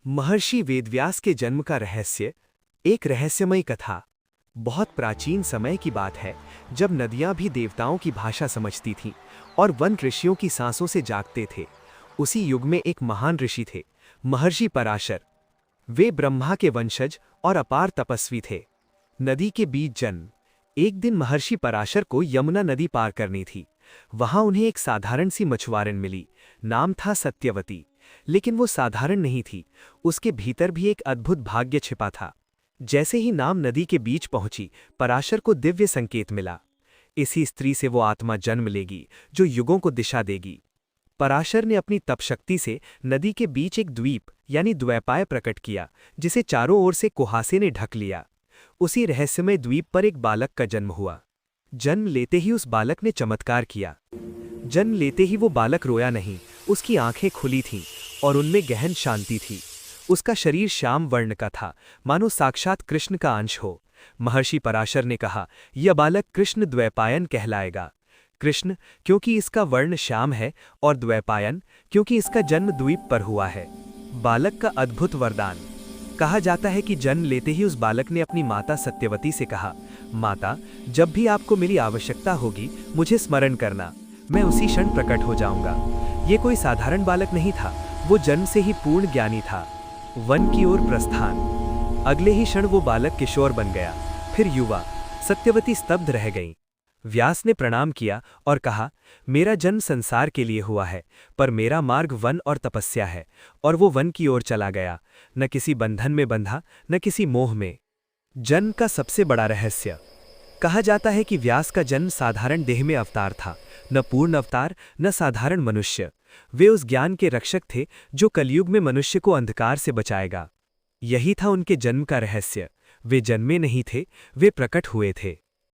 महर्षि वेदव्यास के जन्म का रहस्य एक रहस्यमयी कथा। बहुत प्राचीन समय की बात है, जब नदियां भी देवताओं की भाषा समझती थीं और वन ऋषियों की सांसों से जागते थे। उसी युग में एक महान ऋषि थे, महर्षि पराशर। वे ब्रह्मा के वंशज और अपार तपस्वी थे। नदी के बीच जन्म। एक दिन महर्षि पराशर को यमुना नदी पार करनी थी। वहां उन्हें एक साधारण सी मछुआरन मिली। नाम था सत्यवती। लेकिन वो साधारण नहीं थी, उसके भीतर भी एक अद्भुत भाग्य छिपा था। जैसे ही नाम नदी के बीच पहुंची, पराशर को दिव्य संकेत मिला। इसी स्त्री से वो आत्मा जन्म लेगी जो युगों को दिशा देगी। पराशर ने अपनी तपशक्ति से नदी के बीच एक द्वीप यानी द्वैपाय प्रकट किया, जिसे चारों ओर से कुहासे ने ढक लिया। उसी रहस्यमय द्वीप पर एक बालक का जन्म हुआ। जन्म लेते ही उस बालक ने चमत्कार किया। जन्म लेते ही वो बालक रोया नहीं, उसकी आंखें खुली थीं और उनमें गहन शांति थी। उसका शरीर श्याम वर्ण का था, मानो साक्षात कृष्ण का अंश हो। महर्षि पराशर ने कहा, यह बालक कृष्ण द्वैपायन कहलाएगा। कृष्ण क्योंकि इसका वर्ण श्याम है, और द्वैपायन क्योंकि इसका जन्म द्वीप पर हुआ है। बालक का अद्भुत वरदान। कहा जाता है कि जन्म लेते ही उस बालक ने अपनी माता सत्यवती से कहा, माता, जब भी आपको मेरी आवश्यकता होगी मुझे स्मरण करना, मैं उसी क्षण प्रकट हो जाऊंगा। ये कोई साधारण बालक नहीं था, वो जन्म से ही पूर्ण ज्ञानी था। वन की ओर प्रस्थान। अगले ही क्षण वो बालक किशोर बन गया, फिर युवा। सत्यवती स्तब्ध रह गईं। व्यास ने प्रणाम किया और कहा, मेरा जन्म संसार के लिए हुआ है, पर मेरा मार्ग वन और तपस्या है। और वो वन की ओर चला गया, न किसी बंधन में बंधा, न किसी मोह में। जन्म का सबसे बड़ा रहस्य। कहा जाता है कि व्यास का जन्म साधारण देह में अवतार था, न पूर्ण अवतार, न साधारण मनुष्य। वे उस ज्ञान के रक्षक थे जो कलयुग में मनुष्य को अंधकार से बचाएगा। यही था उनके जन्म का रहस्य। वे जन्मे नहीं थे, वे प्रकट हुए थे।